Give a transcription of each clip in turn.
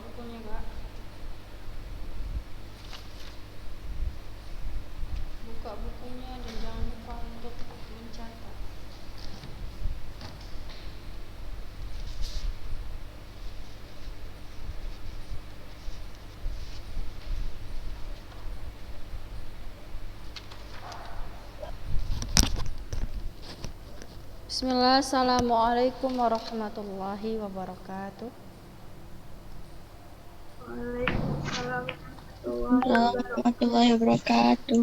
bukunya Kak. Buka bukunya dan jangan lupa untuk mencatat. Bismillah, assalamualaikum warahmatullahi wabarakatuh. Waalaikumsalam warahmatullahi wabarakatuh.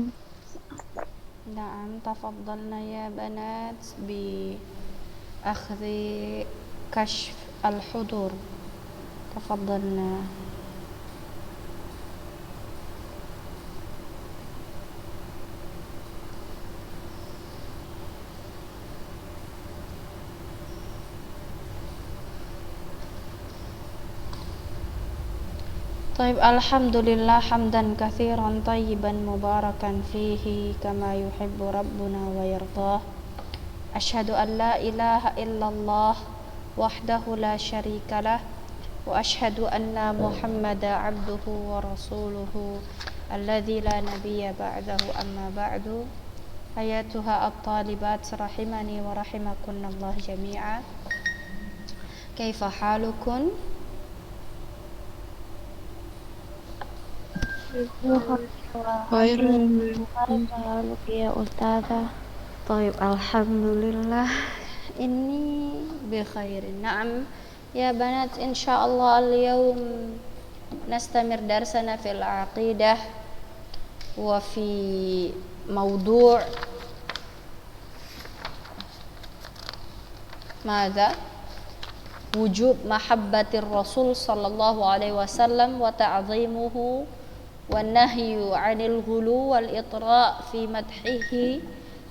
Naam, tafadhalna ya banat bi akhdhi kashf al-hudur. Tafadhalna. طيب الحمد لله حمدا كثيرا طيبا مباركا فيه كما يحب ربنا ويرضاه أشهد أن لا إله إلا الله وحده لا شريك له وأشهد أن محمدا عبده ورسوله الذي لا نبي بعده أما بعد أيتها الطالبات رحمني ورحمكن الله جميعا كيف حالكن؟ Khairul ya Ustazah. طيب الحمد لله إني بخير. نعم يا بنات إن شاء الله اليوم نستمر درسنا في العقيدة وفي موضوع ماذا؟ وجوب محبة الرسول صلى الله عليه وسلم وتعظيمه والنهي عن الغلو والإطراء في مدحه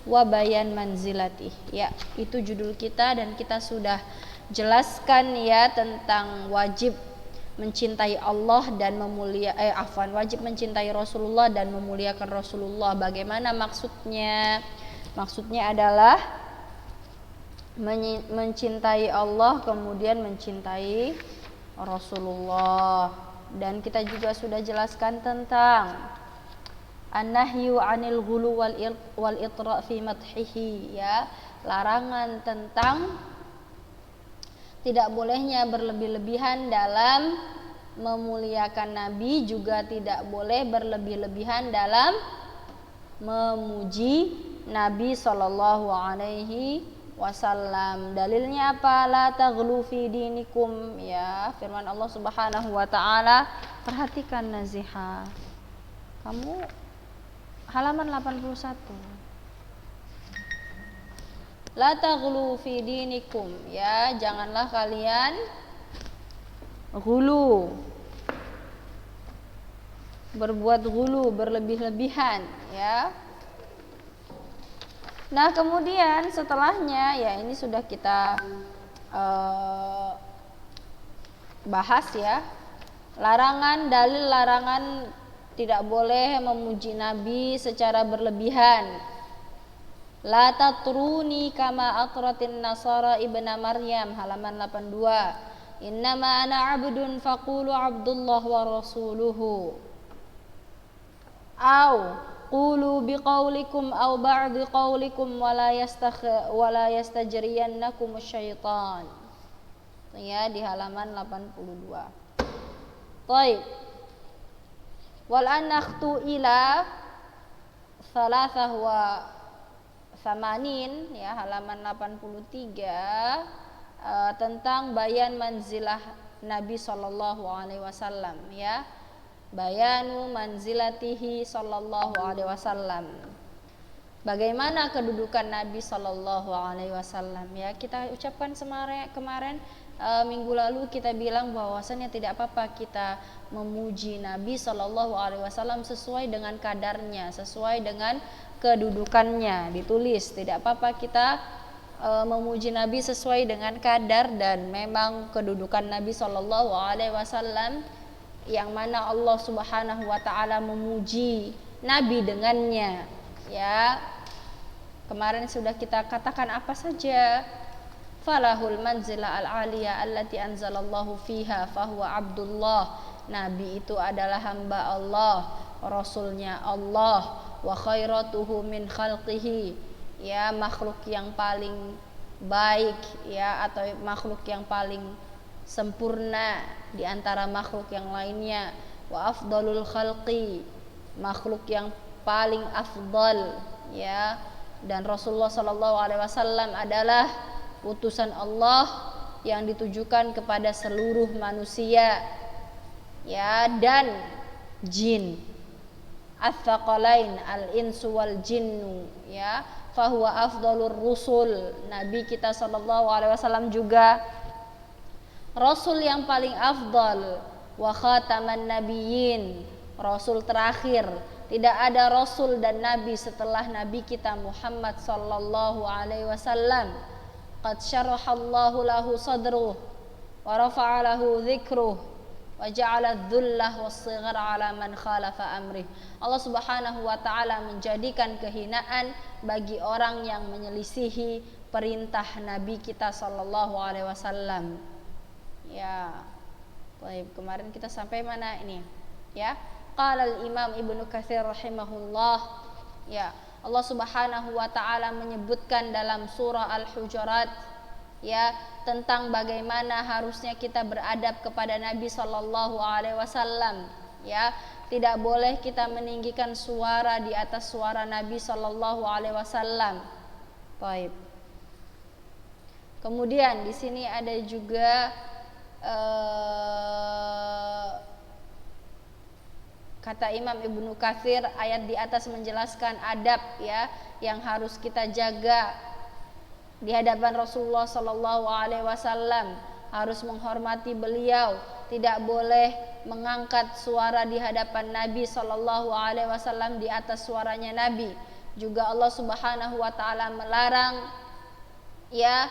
wa bayan manzilatih. Ya, itu judul kita dan kita sudah jelaskan ya tentang wajib mencintai Allah dan wajib mencintai Rasulullah dan memuliakan Rasulullah. Bagaimana maksudnya? Maksudnya adalah mencintai Allah kemudian mencintai Rasulullah. Dan kita juga sudah jelaskan tentang an-nahyu 'anil ghulu wal itra' fi madhihi, ya, larangan tentang tidak bolehnya berlebih-lebihan dalam memuliakan Nabi, juga tidak boleh berlebih-lebihan dalam memuji Nabi sallallahu alaihi wasallam. Dalilnya apa? La taghlu fi dinikum, ya, firman Allah Subhanahu wa taala. Perhatikan Naziha, kamu halaman 81. La taghlu fi dinikum, ya, janganlah kalian ghulu, berbuat ghulu, berlebih-lebihan, ya. Nah, kemudian setelahnya, ya, ini sudah kita bahas, ya, larangan, dalil larangan tidak boleh memuji Nabi secara berlebihan. La tatruni kama atratin nasara ibna Maryam, halaman 82. Innama ana abdun faqulu abdullah wa rasuluhu. Au qulu biqaulikum au ba'di qaulikum wala yastajriyannakum syaitan. Ya, di halaman 82. Baik. Wal anakhtu ila salasah wa samanin, ya, halaman 83, tentang bayan manzilah Nabi sallallahu alaihi wasallam, ya, bayanu manzilatihi sallallahu alaihi wasallam. Bagaimana kedudukan Nabi sallallahu alaihi wasallam, ya, kita ucapkan kemarin minggu lalu kita bilang bahwasannya tidak apa-apa kita memuji Nabi sallallahu alaihi wasallam sesuai dengan kadarnya, sesuai dengan kedudukannya, ditulis. Tidak apa-apa kita memuji Nabi sesuai dengan kadar dan memang kedudukan Nabi sallallahu alaihi wasallam yang mana Allah Subhanahu wa taala memuji Nabi dengannya, ya. Kemarin sudah kita katakan apa saja. falahul manzilah al-aliyah allati anzalallahu fiha fahuwa abdullah. Nabi itu adalah hamba Allah, rasulnya Allah, wa khairatuhu min khalqihi, ya makhluk yang paling baik, ya atau makhluk yang paling sempurna di antara makhluk yang lainnya, wa afdalul khalqi, makhluk yang paling afdal, ya. Dan Rasulullah sallallahu alaihi wasallam adalah utusan Allah yang ditujukan kepada seluruh manusia, ya, dan jin. Ats-tsaqalain al-insu wal jinnu, ya, fahuwa afdalur rusul. Nabi kita sallallahu alaihi wasallam juga rasul yang paling afdal, wa khataman nabiyyin, rasul terakhir. Tidak ada rasul dan nabi setelah nabi kita Muhammad sallallahu alaihi wasallam. Qad syarahallahu lahu sadruh wa rafa'a lahu dzikruh wa ja'ala adh-dhullah was-shighar 'ala man khalafa amrih. Allah Subhanahu wa taala menjadikan kehinaan bagi orang yang menyelisihi perintah nabi kita sallallahu alaihi wasallam. Ya. Baik, kemarin kita sampai mana ini? Ya. Qala al-Imam Ibnu Katsir rahimahullah, ya, Allah Subhanahu wa taala menyebutkan dalam surah Al-Hujurat, ya, tentang bagaimana harusnya kita beradab kepada Nabi sallallahu alaihi wasallam, ya. Tidak boleh kita meninggikan suara di atas suara Nabi sallallahu alaihi wasallam. Baik. Kemudian di sini ada juga kata Imam Ibnu Katsir, ayat di atas menjelaskan adab, ya, yang harus kita jaga di hadapan Rasulullah sallallahu alaihi wasallam. Harus menghormati beliau, tidak boleh mengangkat suara di hadapan Nabi sallallahu alaihi wasallam di atas suaranya Nabi. Juga Allah Subhanahu wa taala melarang, ya,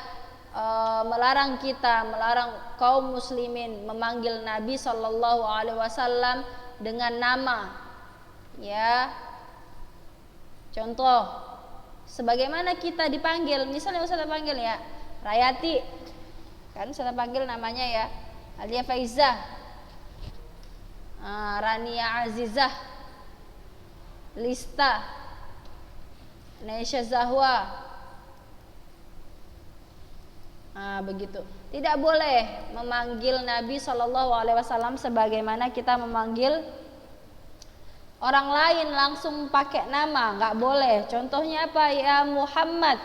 melarang kita, melarang kaum muslimin memanggil Nabi sallallahu alaihi wasallam dengan nama, ya. Contoh, sebagaimana kita dipanggil, misalnya Ustaz panggil, ya, Rayati, kan Ustaz panggil namanya, ya, Alia Faizah, Rania Azizah, Lista, Nesha Zahwa, begitu. Tidak boleh memanggil Nabi sallallahu alaihi wasallam sebagaimana kita memanggil orang lain langsung pakai nama, nggak boleh. Contohnya apa? Ya Muhammad,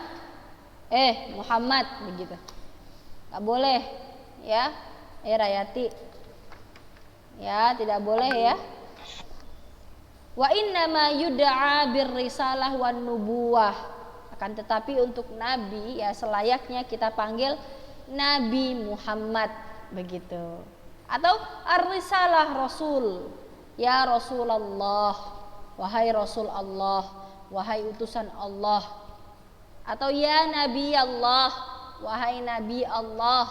Muhammad, begitu, nggak boleh, ya. Rayati, ya, tidak boleh, ya. Wa innama yud'a birrisalah wan nubuwah. Akan tetapi untuk Nabi, ya, selayaknya kita panggil Nabi Muhammad, begitu. Atau ar-risalah Rasul, ya Rasulullah, wahai Rasul Allah, wahai utusan Allah. Atau ya Nabi Allah, wahai Nabi Allah,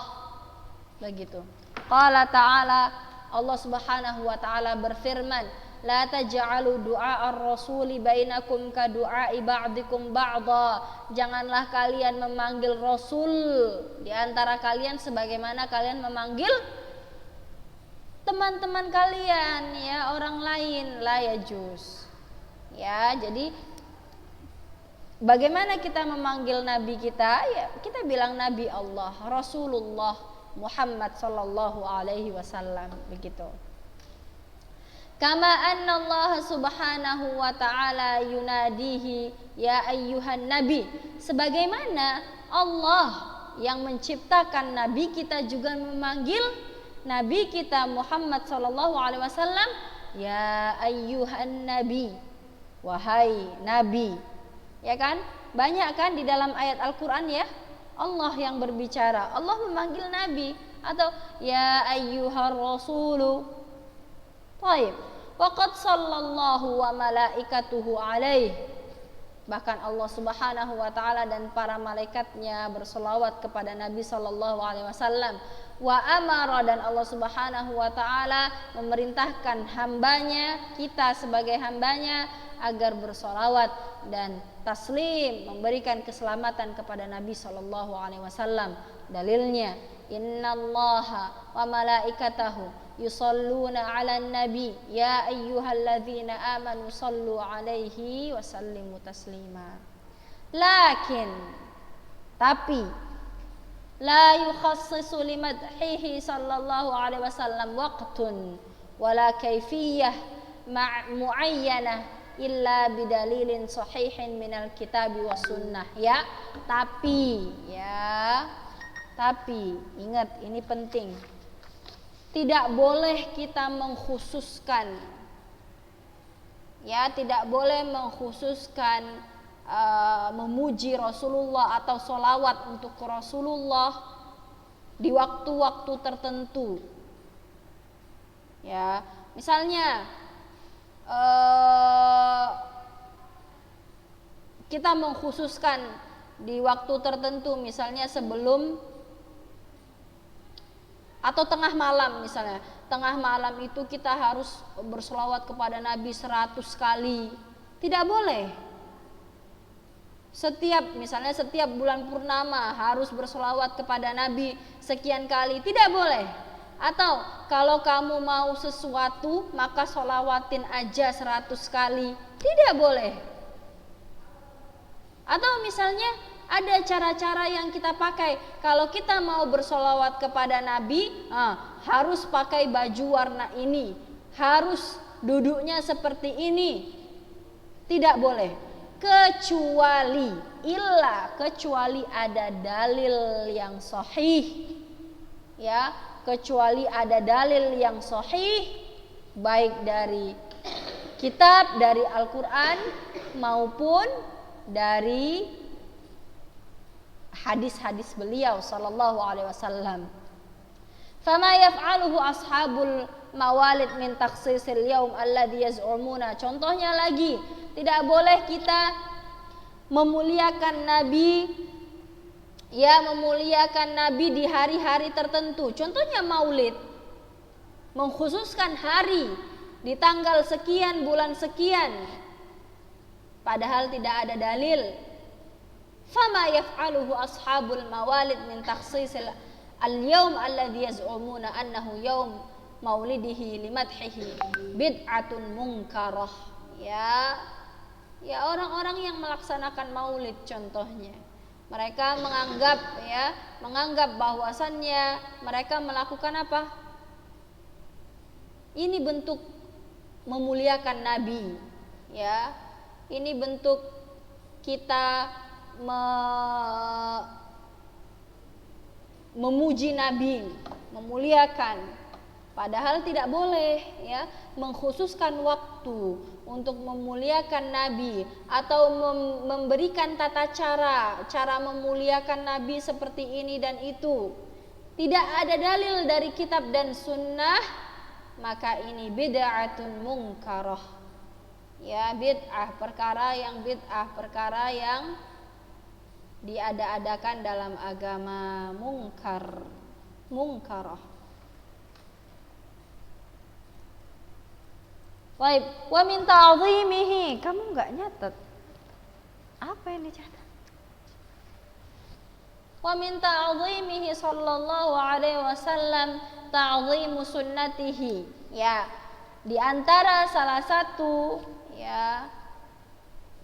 begitu. Qala ta'ala, Allah Subhanahu wa taala berfirman, la taj'alu du'a ar-rasuli bainakum ka du'a'i ba'dikum ba'dha. Janganlah kalian memanggil Rasul di antara kalian sebagaimana kalian memanggil teman-teman kalian, ya, orang lain. La yajuz. Ya, jadi bagaimana kita memanggil Nabi kita? Ya, kita bilang Nabi Allah, Rasulullah Muhammad sallallahu alaihi wasallam, begitu. Kama anna Allah subhanahu wa ta'ala yunadihi ya ayyuhan nabi. Sebagaimana Allah yang menciptakan Nabi kita juga memanggil Nabi kita Muhammad sallallahu alaihi wasallam, ya ayyuhan nabi, wahai Nabi. Ya kan? Banyak kan di dalam ayat Al-Qur'an, ya, Allah yang berbicara. Allah memanggil Nabi. Atau ya ayyuhar rasulu. Baik. Waqad sallallahu wa malaikatuhu alaih. Bahkan Allah Subhanahu wa taala dan para malaikatnya berselawat kepada Nabi sallallahu alaihi wasallam. Wa amara, dan Allah Subhanahu wa taala memerintahkan hambanya, kita sebagai hambanya, agar bersolawat dan taslim, memberikan keselamatan kepada Nabi sallallahu alaihi wasallam. Dalilnya, innallaha wa malaikatahu yusalluna 'alan nabi ya ayyuhalladzina amanu sallu 'alaihi wa sallimu taslima. Tapi la yukhassisu limadhihi sallallahu alaihi wasallam waqtun wala kaifiyah muayyanah illa bidalilin sahihin minal kitabi was sunnah. Tapi ingat, ini penting. Tidak boleh kita mengkhususkan, tidak boleh mengkhususkan memuji Rasulullah atau sholawat untuk Rasulullah di waktu-waktu tertentu. Misalnya kita mengkhususkan di waktu tertentu, misalnya sebelum atau tengah malam, misalnya tengah malam itu kita harus berselawat kepada Nabi 100 kali. Tidak boleh. Setiap bulan purnama harus berselawat kepada Nabi sekian kali. Tidak boleh. Atau kalau kamu mau sesuatu maka solawatin aja 100 kali. Tidak boleh. Atau misalnya ada cara-cara yang kita pakai. Kalau kita mau bersolawat kepada Nabi, harus pakai baju warna ini, harus duduknya seperti ini. Tidak boleh. Kecuali ada dalil yang sahih. Kecuali ada dalil yang sahih, baik dari kitab, dari Al-Quran maupun dari hadis-hadis beliau sallallahu alaihi wasallam. Fama yaf'aluhu ashabul mawalid min takhsisil yaum alladhi yaz'umuna. Contohnya lagi, tidak boleh kita memuliakan Nabi di hari-hari tertentu. Contohnya maulid, mengkhususkan hari di tanggal sekian bulan sekian, padahal tidak ada dalil. Fama yaf'aluhu ashabul mawalid min takhsisil al-yawm alladhi yaz'umuna annahu yawm maulidihi limadhihi bid'atun munkarah. Orang-orang yang melaksanakan maulid contohnya, mereka menganggap bahwasannya mereka melakukan apa? Ini bentuk memuliakan Nabi, Ini bentuk kita memuji Nabi, memuliakan. Padahal tidak boleh mengkhususkan waktu untuk memuliakan Nabi atau memberikan tata cara memuliakan Nabi seperti ini dan itu. Tidak ada dalil dari kitab dan sunnah, maka ini bid'atun munkarah. Perkara yang diada-adakan dalam agama, munkarah. Baik, wa min ta'zimihi. Kamu enggak nyatet. Apa yang dicatat? Wa min ta'zimihi sallallahu alaihi wasallam ta'zimu sunnatihi. Di antara salah satu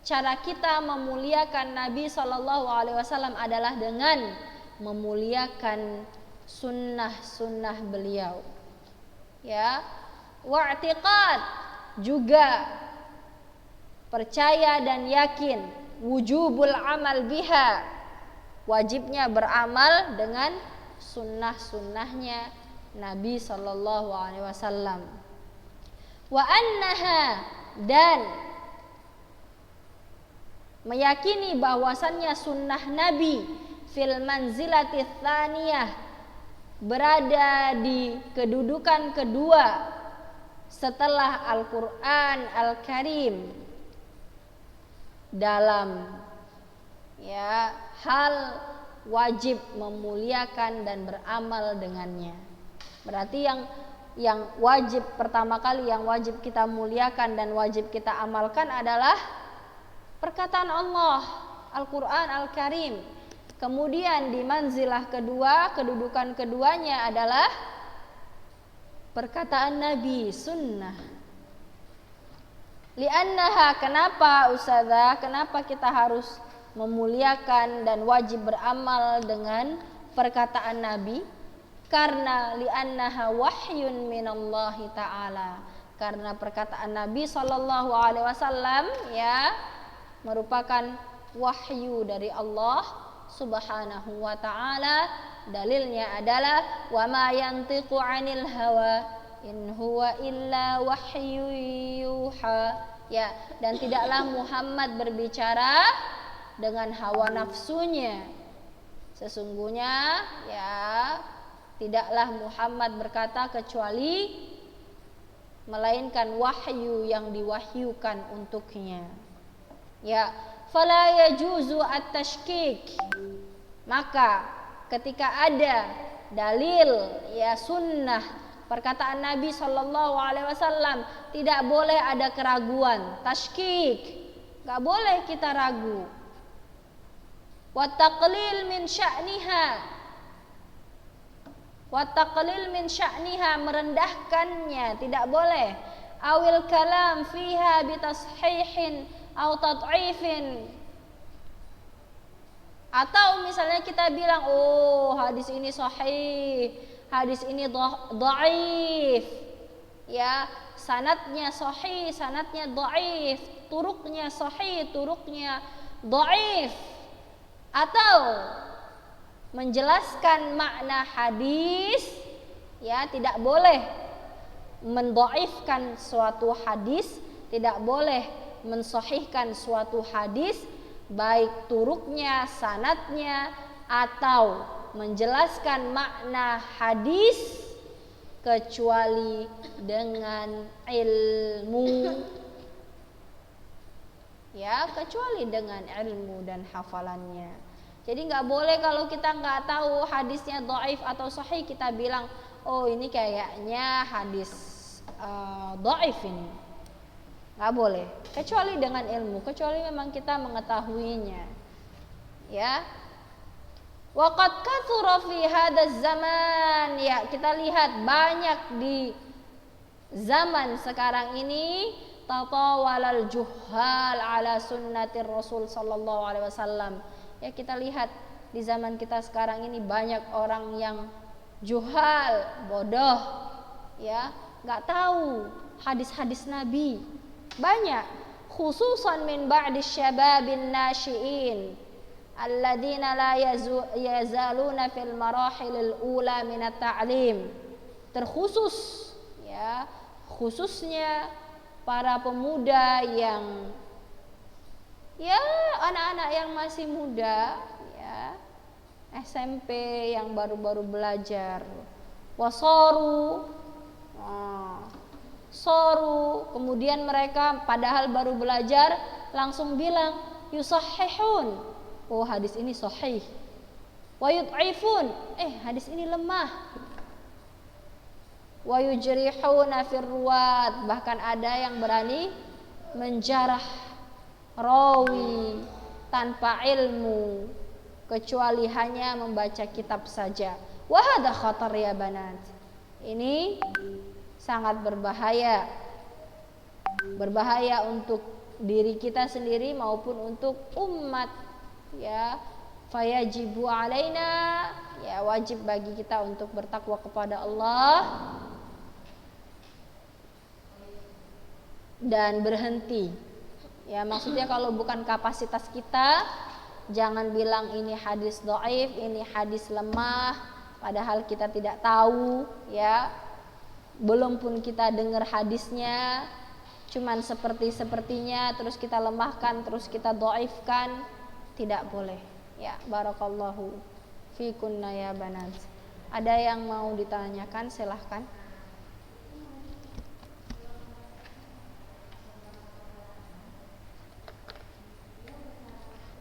cara kita memuliakan Nabi sallallahu alaihi wasallam adalah dengan memuliakan sunnah-sunnah beliau. Wa'tiqad, juga percaya dan yakin wujubul amal biha, wajibnya beramal dengan sunnah-sunnahnya Nabi sallallahu alaihi wasallam. Wa annaha, dan meyakini bahwasannya sunnah Nabi fil manzilati tsaniyah, berada di kedudukan kedua setelah Al-Quran Al-Karim dalam hal wajib memuliakan dan beramal dengannya. Berarti yang wajib pertama kali yang wajib kita muliakan dan wajib kita amalkan adalah perkataan Allah, Al-Quran Al-Karim. Kemudian di manzilah kedua, kedudukan keduanya adalah perkataan Nabi, sunnah. Li'annaha, kenapa Ustazah? Kenapa kita harus memuliakan dan wajib beramal dengan perkataan Nabi? Karena li'annaha wahyun minallahi ta'ala. Karena perkataan Nabi sallallahu alaihi wasallam ya merupakan wahyu dari Allah Subhanahu wa ta'ala. Dalilnya adalah wa ma yantiqu 'anil hawa in huwa illa wahyu yuha. Ya, dan tidaklah Muhammad berbicara dengan hawa nafsunya. Sesungguhnya ya tidaklah Muhammad berkata kecuali melainkan wahyu yang diwahyukan untuknya. Ya, fala yajuzu at-tashkik. Maka ketika ada dalil ya sunnah perkataan Nabi sallallahu alaihi wasallam, tidak boleh ada keraguan, tashkik. Enggak boleh kita ragu. Wa taqlil min sya'niha. Wa taqlil min sya'niha, merendahkannya tidak boleh. Awil kalam fiha bitashihin atau tad'ifin. Atau misalnya kita bilang, oh hadis ini sahih, hadis ini dhaif. Ya, sanadnya sahih, sanadnya dhaif, turuknya sahih, turuknya dhaif. Atau menjelaskan makna hadis, ya tidak boleh mendhaifkan suatu hadis, tidak boleh mensahihkan suatu hadis, baik turuknya, sanadnya, atau menjelaskan makna hadis kecuali dengan ilmu. Ya, kecuali dengan ilmu dan hafalannya. Jadi nggak boleh kalau kita nggak tahu hadisnya dhaif atau sahih kita bilang, oh ini kayaknya hadis dhaif ini. Nggak boleh, kecuali dengan ilmu, kecuali memang kita mengetahuinya. Ya. Waqad kathura fi hadzal zaman. Ya, kita lihat banyak di zaman sekarang ini tatawalal juhal ala sunnatir Rasul sallallahu alaihi wasallam. Ya, kita lihat di zaman kita sekarang ini banyak orang yang juhal, bodoh, ya, nggak tahu hadis-hadis Nabi. Banyak, khususan min ba'di syababin nasyiin alladzina la yazaluna fil marahilil ula min at-ta'lim. Terkhusus, ya, khususnya para pemuda yang ya anak-anak yang masih muda, ya SMP yang baru-baru belajar, wasoru, soru, kemudian mereka padahal baru belajar langsung bilang yusahihun, oh hadis ini sahih, wa yud'ifun, hadis ini lemah, wa yujrihuna fir ruwat, bahkan ada yang berani menjarah rawi tanpa ilmu kecuali hanya membaca kitab saja. Wa hadza khatar ya banat. Ini sangat berbahaya. Berbahaya untuk diri kita sendiri maupun untuk umat, ya. Fayajibu alaina, ya wajib bagi kita untuk bertakwa kepada Allah dan berhenti. Ya, maksudnya kalau bukan kapasitas kita, jangan bilang ini hadis dhaif, ini hadis lemah, padahal kita tidak tahu, ya. Belum pun kita dengar hadisnya, cuman sepertinya terus kita lemahkan, terus kita dhaifkan, tidak boleh. Ya, barakallahu fikunna ya banat. Ada yang mau ditanyakan, silahkan.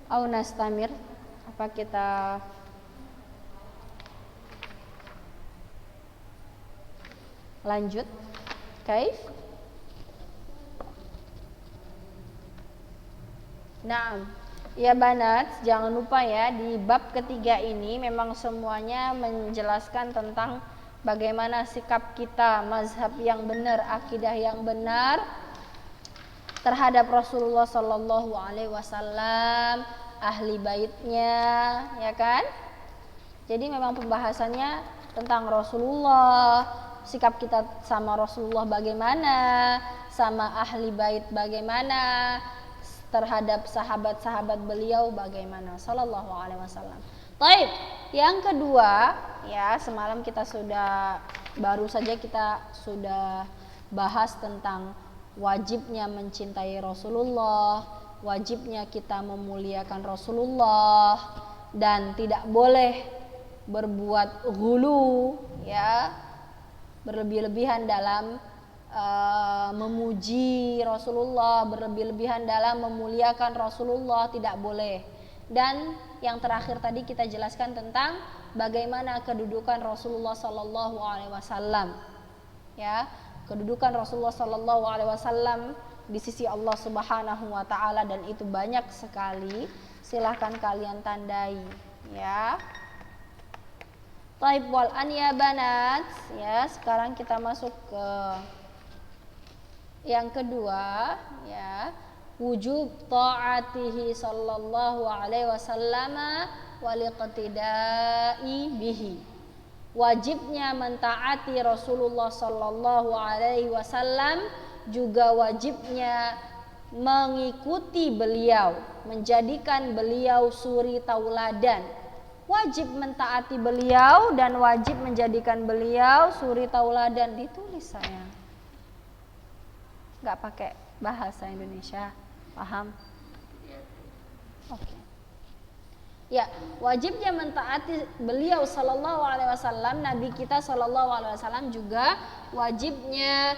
Au nastamir, apa kita lanjut? Kaif? Naam. Ya banat, jangan lupa ya di bab ketiga ini memang semuanya menjelaskan tentang bagaimana sikap kita, mazhab yang benar, akidah yang benar terhadap Rasulullah Sallallahu Alaihi Wasallam, ahli baitnya, ya kan? Jadi memang pembahasannya tentang Rasulullah, sikap kita sama Rasulullah bagaimana, sama ahli bait bagaimana, terhadap sahabat-sahabat beliau bagaimana sallallahu alaihi wasallam. Baik, yang kedua ya, semalam kita baru saja kita sudah bahas tentang wajibnya mencintai Rasulullah, wajibnya kita memuliakan Rasulullah dan tidak boleh berbuat ghulu ya, berlebih-lebihan dalam memuji Rasulullah, berlebih-lebihan dalam memuliakan Rasulullah, tidak boleh. Dan yang terakhir tadi kita jelaskan tentang bagaimana kedudukan Rasulullah Sallallahu Alaihi Wasallam, ya, kedudukan Rasulullah Sallallahu Alaihi Wasallam di sisi Allah Subhanahu Wa Taala, dan itu banyak sekali. Silahkan kalian tandai, ya. Taib wal an ya banat, ya. Sekarang kita masuk ke yang kedua, ya, wujub ta'atihi sallallahu alaihi wasallam waliqtidai bihi. Wajibnya mentaati Rasulullah sallallahu alaihi wasallam, juga wajibnya mengikuti beliau, menjadikan beliau suri tauladan. Wajib mentaati beliau dan wajib menjadikan beliau suri tauladan. Ditulis saya. Nggak pakai bahasa Indonesia, paham? Oke. Ya, wajibnya mentaati beliau sallallahu alaihi wasallam, nabi kita sallallahu alaihi wasallam, juga wajibnya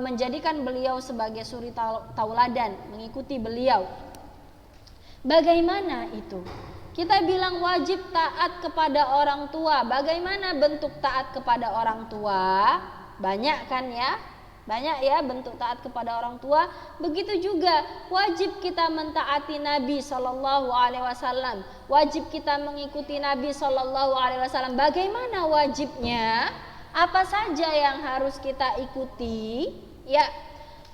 menjadikan beliau sebagai suri tauladan, mengikuti beliau. Bagaimana itu? Kita bilang wajib taat kepada orang tua. Bagaimana bentuk taat kepada orang tua? Banyak kan ya? Banyak ya bentuk taat kepada orang tua. Begitu juga wajib kita mentaati Nabi Sallallahu Alaihi Wasallam. Wajib kita mengikuti Nabi Sallallahu Alaihi Wasallam. Bagaimana wajibnya? Apa saja yang harus kita ikuti? Ya,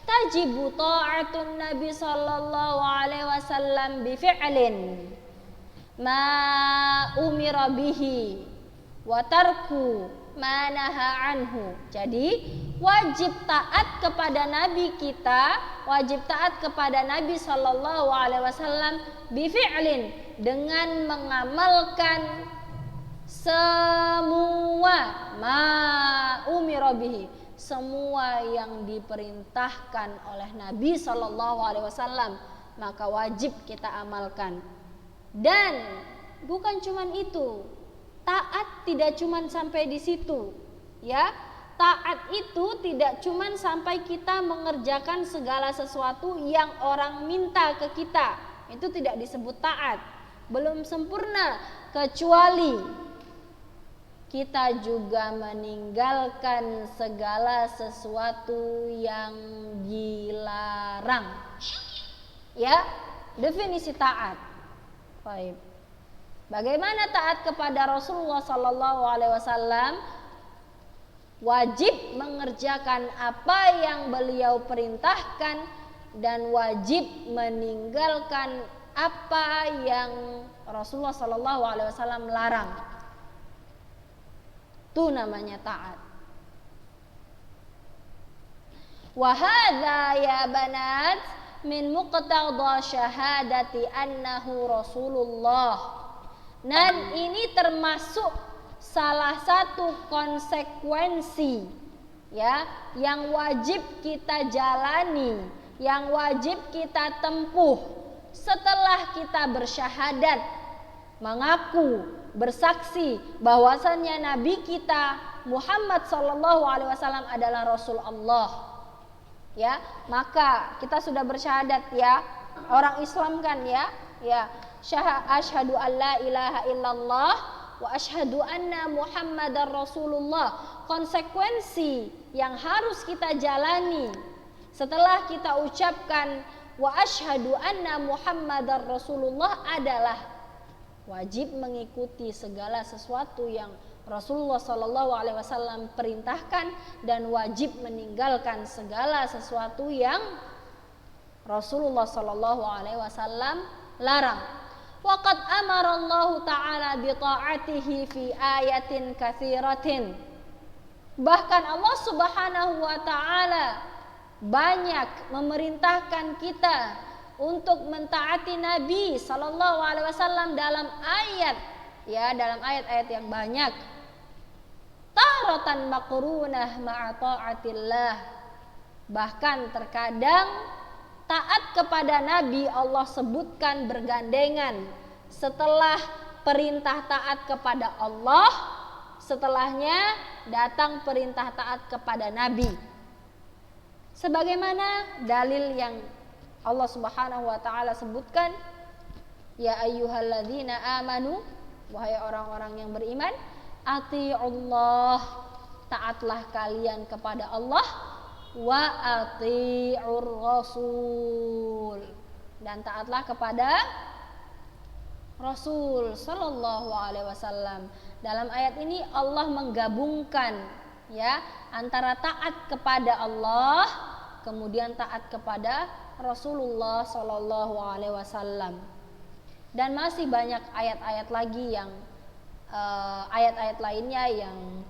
tajibu ta'atun Nabi Sallallahu Alaihi Wasallam bifi'lin ma umira bihi wa tarku ma naha anhu. Jadi wajib taat kepada Nabi kita, wajib taat kepada Nabi Sallallahu Alaihi Wasallam bifi'lin, dengan mengamalkan semua ma umira bihi, semua yang diperintahkan oleh Nabi Sallallahu Alaihi Wasallam, maka wajib kita amalkan. Dan bukan cuman itu, taat tidak cuman sampai di situ, ya. Taat itu tidak cuman sampai kita mengerjakan segala sesuatu yang orang minta ke kita. Itu tidak disebut taat. Belum sempurna kecuali kita juga meninggalkan segala sesuatu yang dilarang. Ya, definisi taat. Baik. Bagaimana taat kepada Rasulullah Sallallahu Alaihi Wasallam? Wajib mengerjakan apa yang beliau perintahkan dan wajib meninggalkan apa yang Rasulullah Sallallahu Alaihi Wasallam larang. Itu namanya taat. Wahada ya banat min muqtada syahadati annahu Rasulullah. Dan ini termasuk salah satu konsekuensi ya yang wajib kita jalani, yang wajib kita tempuh setelah kita bersyahadat, mengaku, bersaksi bahwasannya Nabi kita Muhammad sallallahu alaihi wasallam adalah Rasul Allah. Ya, maka kita sudah bersyahadat ya. Orang Islam kan ya, asyhadu alla ilaha illallah wa asyhadu anna Muhammadar Rasulullah. Konsekuensi yang harus kita jalani setelah kita ucapkan wa asyhadu anna Muhammadar Rasulullah adalah wajib mengikuti segala sesuatu yang Rasulullah Shallallahu Alaihi Wasallam perintahkan dan wajib meninggalkan segala sesuatu yang Rasulullah Shallallahu Alaihi Wasallam larang. Waqad amara Allah Ta'ala bi ta'atihi fi ayatin katsiratin. Bahkan Allah Subhanahu wa taala banyak memerintahkan kita untuk mentaati Nabi sallallahu alaihi wasallam dalam ayat-ayat yang banyak. Taratan maqrunah ma'a ta'atillah. Bahkan terkadang taat kepada Nabi Allah sebutkan bergandengan setelah perintah taat kepada Allah, setelahnya datang perintah taat kepada Nabi. Sebagaimana dalil yang Allah Subhanahu wa taala sebutkan, ya ayyuhalladzina amanu, wahai orang-orang yang beriman, atiiullah, taatlah kalian kepada Allah, wa atiiur rasul, dan taatlah kepada Rasul sallallahu alaihi wasallam. Dalam ayat ini Allah menggabungkan antara taat kepada Allah kemudian taat kepada Rasulullah sallallahu alaihi wasallam. Dan masih banyak ayat-ayat lagi yang ayat-ayat lainnya yang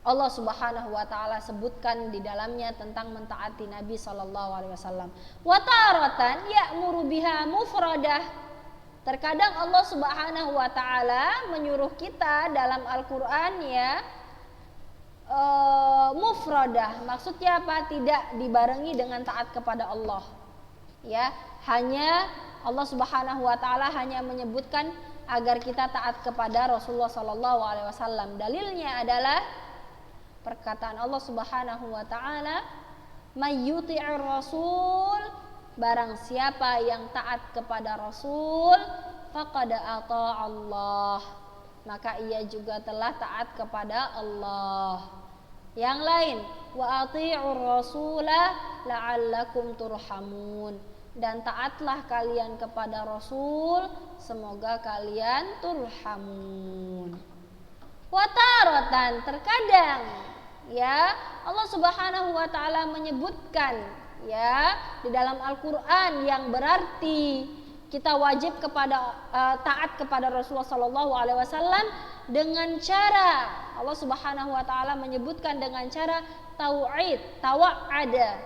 Allah Subhanahu wa taala sebutkan di dalamnya tentang mentaati Nabi sallallahu alaihi wasallam. Wa taratan ya'muru biha mufradah. Terkadang Allah Subhanahu wa taala menyuruh kita dalam Al-Qur'an mufradah. Maksudnya apa? Tidak dibarengi dengan taat kepada Allah. Hanya Allah Subhanahu wa taala hanya menyebutkan agar kita taat kepada Rasulullah sallallahu alaihi wasallam. Dalilnya adalah perkataan Allah Subhanahu wa taala, "May yuti'ir rasul", barang siapa yang taat kepada Rasul, faqad ata'a Allah, maka ia juga telah taat kepada Allah. Yang lain, wa ati'ur rasula la'allakum turhamun, dan taatlah kalian kepada Rasul, semoga kalian turhamun. Wataratan, terkadang Allah Subhanahu wa taala menyebutkan di dalam Al-Qur'an yang berarti kita wajib taat kepada Rasulullah sallallahu alaihi wasallam dengan cara Allah Subhanahu wa taala menyebutkan dengan cara tawa'ada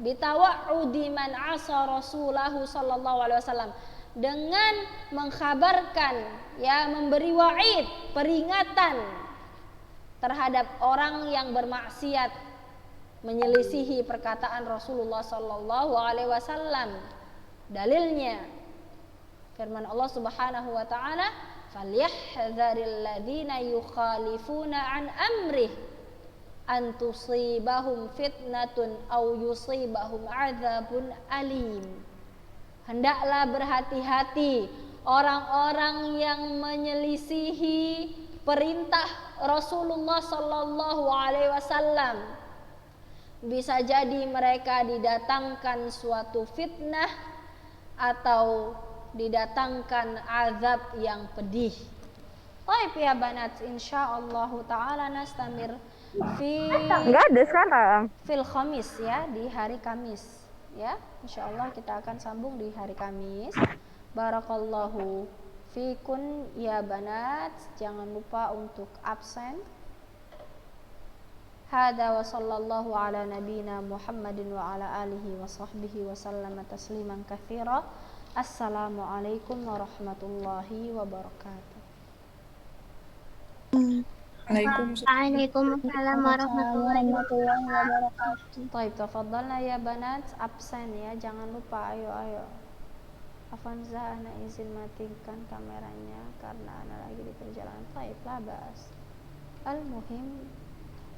bitawa'udi man 'asa Rasulahu sallallahu alaihi wasallam, dengan mengkhabarkan memberi wa'id, peringatan terhadap orang yang bermaksiat menyelisihi perkataan Rasulullah sallallahu alaihi wasallam. Dalilnya firman Allah Subhanahu wa taala, "Falyahdharil ladzina yukhalifuna an amrih an tusibahum fitnatun aw yusibahum adzabun alim." Hendaklah berhati-hati orang-orang yang menyelisihi perintah Rasulullah sallallahu alaihi wasallam. Bisa jadi mereka didatangkan suatu fitnah atau didatangkan azab yang pedih. Baik ya banat, insyaallah taala nastamir enggak ada sekarang fil khamis di hari Kamis insyaallah kita akan sambung di hari Kamis. Barakallahu fikun ya banat, jangan lupa untuk absen. Hada wa sallallahu ala nabina Muhammadin wa ala alihi wa sahbihi wa sallama tasliman katsira. Assalamualaikum warahmatullahi wabarakatuh. Waalaikumsalam warahmatullahi wabarakatuh. Baik, tafadhalna ya banat, absen jangan lupa, ayo. Afanza, ana izin matikan kameranya karena ana lagi di perjalanan. Baik, la bas. Al-muhim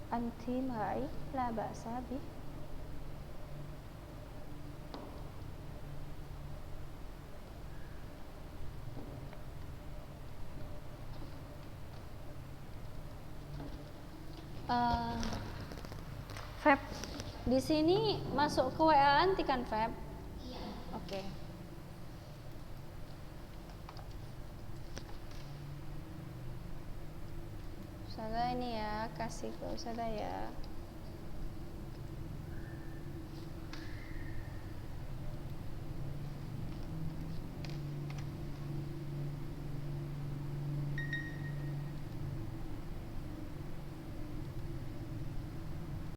anti ma'i, la ba'sa bih. Feb Di sini masuk ke WA anti kan, Feb? Iya. Oke. Ustazah ini ya, kasih ke Ustazah ya.